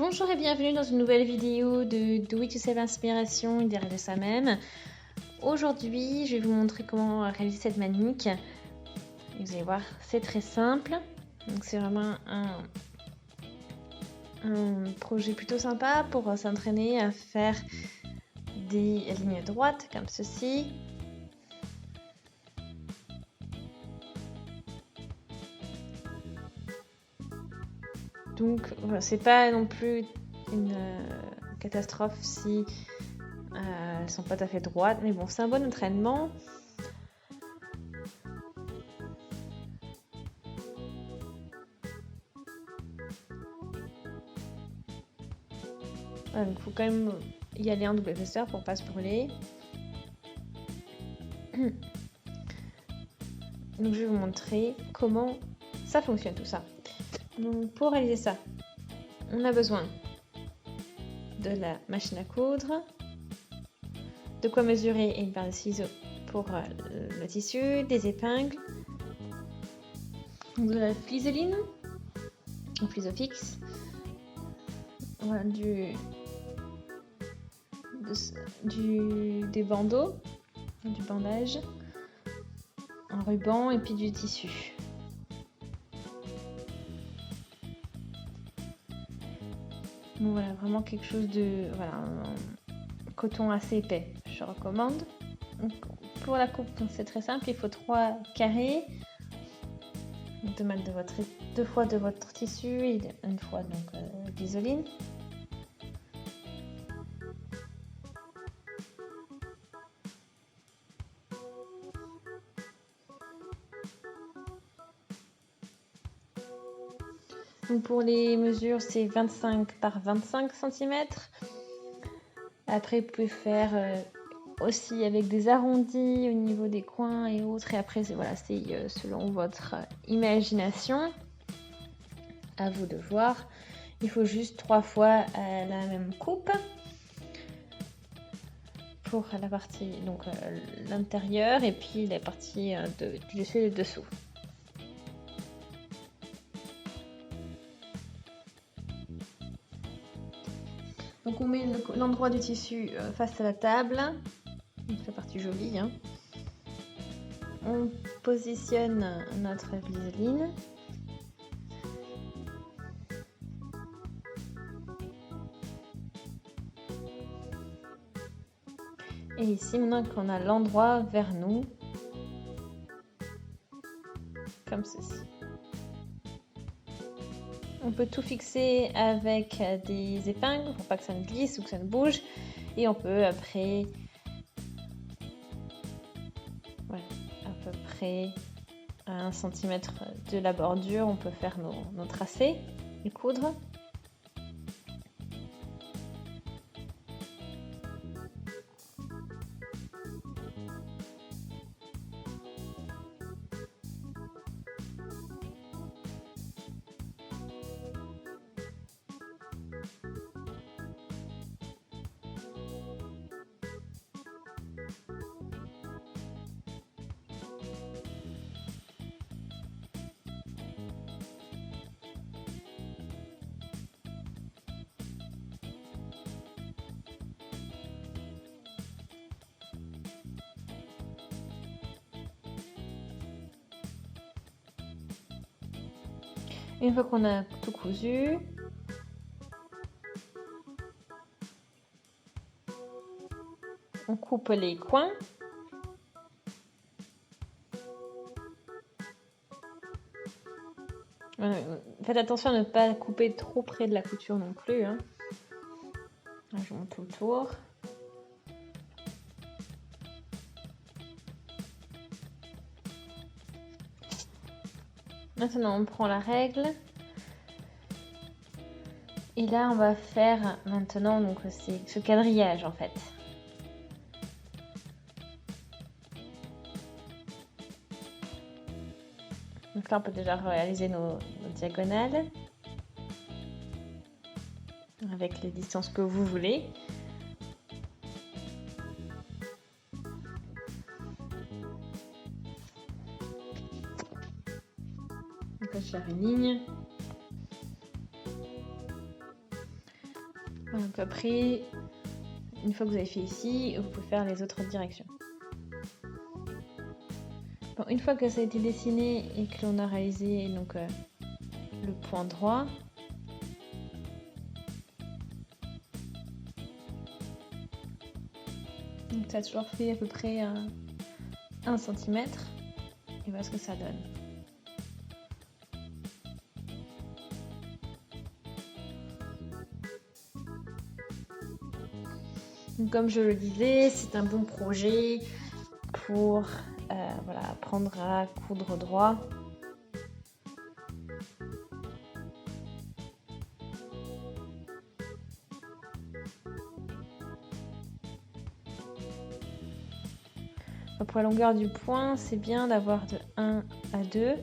Bonjour et bienvenue dans une nouvelle vidéo de Do It Yourself Inspiration derrière de soi-même. Aujourd'hui, je vais vous montrer comment réaliser cette manique. Et vous allez voir, c'est très simple. Donc c'est vraiment un projet plutôt sympa pour s'entraîner à faire des lignes droites comme ceci. Donc voilà, c'est pas non plus une catastrophe si elles sont pas tout à fait droites, mais bon, c'est un bon entraînement. Il faut quand même y aller en double épaisseur pour pas se brûler. Donc je vais vous montrer comment ça fonctionne tout ça. Donc pour réaliser ça, on a besoin de la machine à coudre, de quoi mesurer et une paire de ciseaux pour le tissu, des épingles, de la fliseline, ou flisofix, voilà, des bandeaux, du bandage, un ruban et puis du tissu. Donc voilà, vraiment quelque chose de un coton assez épais, je recommande. Donc, pour la coupe, c'est très simple, il faut 3 carrés, deux fois de votre tissu et une fois d'isoline. Donc pour les mesures, c'est 25 par 25 cm. Après, vous pouvez faire aussi avec des arrondis au niveau des coins et autres. Et après, c'est selon votre imagination. À vous de voir. Il faut juste 3 fois la même coupe pour la partie, donc l'intérieur et puis la partie du dessus et du dessous. Donc on met l'endroit du tissu face à la table, donc la partie jolie. On positionne notre gliseline. Et ici, maintenant qu'on a l'endroit vers nous, comme ceci. On peut tout fixer avec des épingles pour pas que ça ne glisse ou que ça ne bouge. Et on peut après, à peu près à 1 cm de la bordure, on peut faire nos tracés et coudre. Une fois qu'on a tout cousu, on coupe les coins. Faites attention à ne pas couper trop près de la couture non plus. Je monte tout le tour. Maintenant, on prend la règle. Et là, on va faire maintenant c'est ce quadrillage en fait. Donc là, on peut déjà réaliser nos diagonales avec les distances que vous voulez. Donc là, je vais faire une ligne. Donc après, une fois que vous avez fait ici, vous pouvez faire les autres directions. Bon, une fois que ça a été dessiné et que l'on a réalisé donc, le point droit, donc ça a toujours fait à peu près 1 cm. Et voilà ce que ça donne. Donc, comme je le disais, c'est un bon projet pour voilà, apprendre à coudre droit. Pour la longueur du point, c'est bien d'avoir de 1 à 2.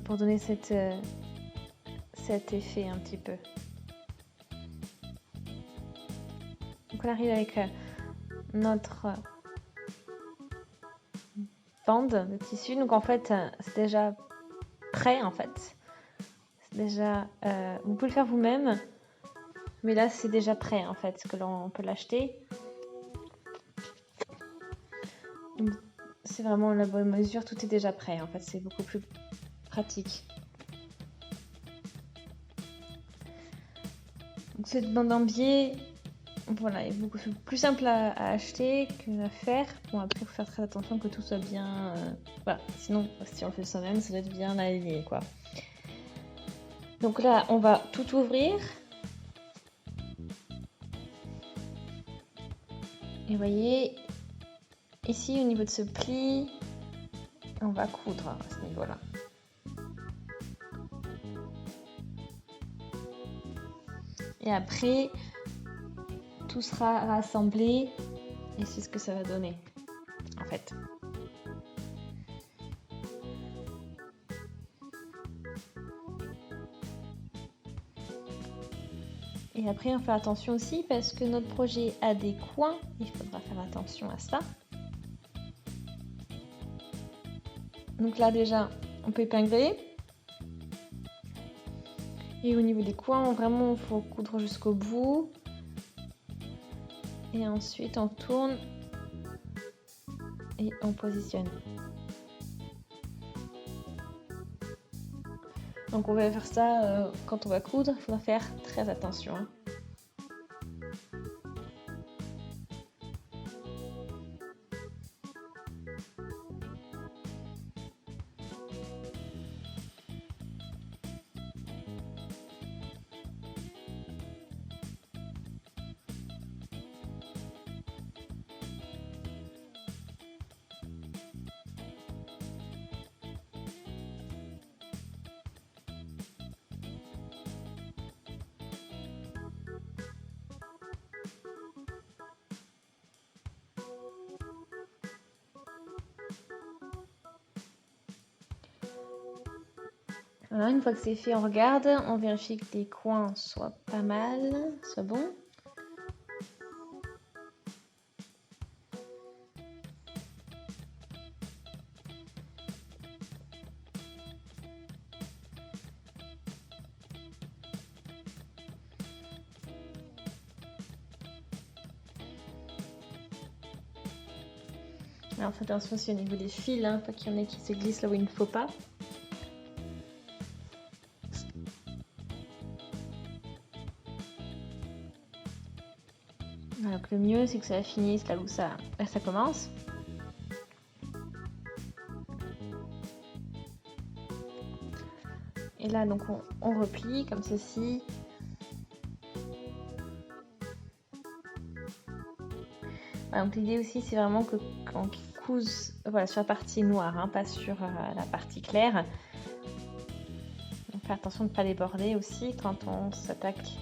Pour donner cet effet un petit peu. Donc on arrive avec notre bande de tissu. Donc en fait, c'est déjà prêt en fait. C'est déjà, vous pouvez le faire vous-même, mais là c'est déjà prêt en fait, que l'on peut l'acheter. C'est vraiment la bonne mesure, tout est déjà prêt en fait, c'est beaucoup plus pratique. Donc cette bande en biais, voilà, est beaucoup plus simple à acheter qu'à faire. Bon, après, il faut faire très attention que tout soit bien. Voilà, sinon, si on le fait soi-même, ça doit être bien aligné, quoi. Donc là, on va tout ouvrir. Et vous voyez, ici, au niveau de ce pli, on va coudre à ce niveau-là. Et après, tout sera rassemblé et c'est ce que ça va donner, en fait. Et après, on fait attention aussi parce que notre projet a des coins. Il faudra faire attention à ça. Donc là, déjà, on peut épingler. Et au niveau des coins, vraiment, il faut coudre jusqu'au bout. Et ensuite, on tourne et on positionne. Donc on va faire ça quand on va coudre, il faudra faire très attention. Voilà, une fois que c'est fait, on regarde, on vérifie que les coins soient pas mal, soient bons. Alors faites attention aussi au niveau des fils, pas qu'il y en ait qui se glissent là où il ne faut pas. Alors le mieux c'est que ça finisse là où ça commence. Et là donc on replie comme ceci. Voilà, donc l'idée aussi c'est vraiment qu'on couse sur la partie noire, pas sur la partie claire. Donc faire attention de ne pas déborder aussi quand on s'attaque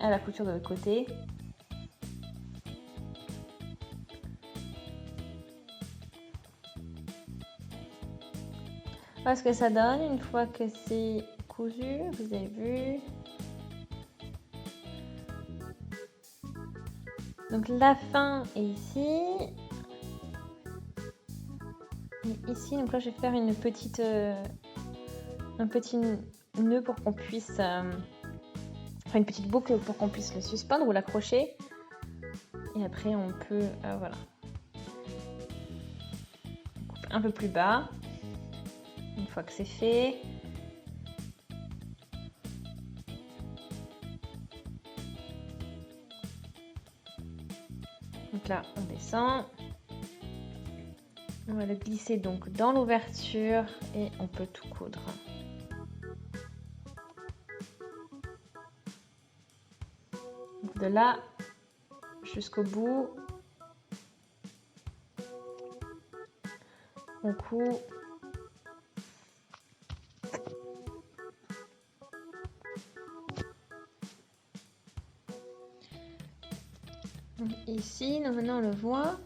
à la couture de l'autre côté. Voilà ce que ça donne une fois que c'est cousu, vous avez vu. Donc la fin est ici. Et ici, donc là, je vais faire un petit nœud pour qu'on puisse, enfin une petite boucle pour qu'on puisse le suspendre ou l'accrocher. Et après, on peut, voilà, couper un peu plus bas. Une fois que c'est fait. Donc là, on descend. On va le glisser donc dans l'ouverture et on peut tout coudre. Donc de là jusqu'au bout, on coud. Donc ici, maintenant on le voit.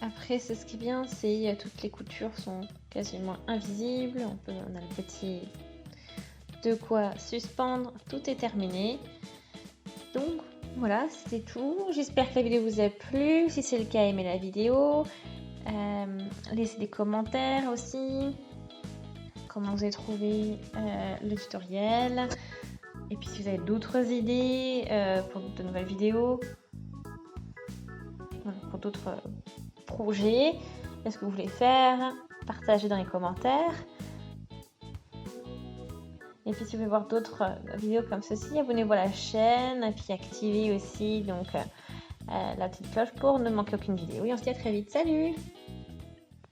Après, c'est ce qui est bien, c'est toutes les coutures sont quasiment invisibles. On a le petit de quoi suspendre. Tout est terminé. Donc voilà, c'était tout. J'espère que la vidéo vous a plu. Si c'est le cas, aimez la vidéo. Laissez des commentaires aussi. Comment vous avez trouvé le tutoriel. Et puis si vous avez d'autres idées pour de nouvelles vidéos, pour d'autres projets, qu'est-ce que vous voulez faire, partagez dans les commentaires. Et puis si vous voulez voir d'autres vidéos comme ceci, abonnez-vous à la chaîne et puis activez aussi donc la petite cloche pour ne manquer aucune vidéo. Et on se dit à très vite. Salut!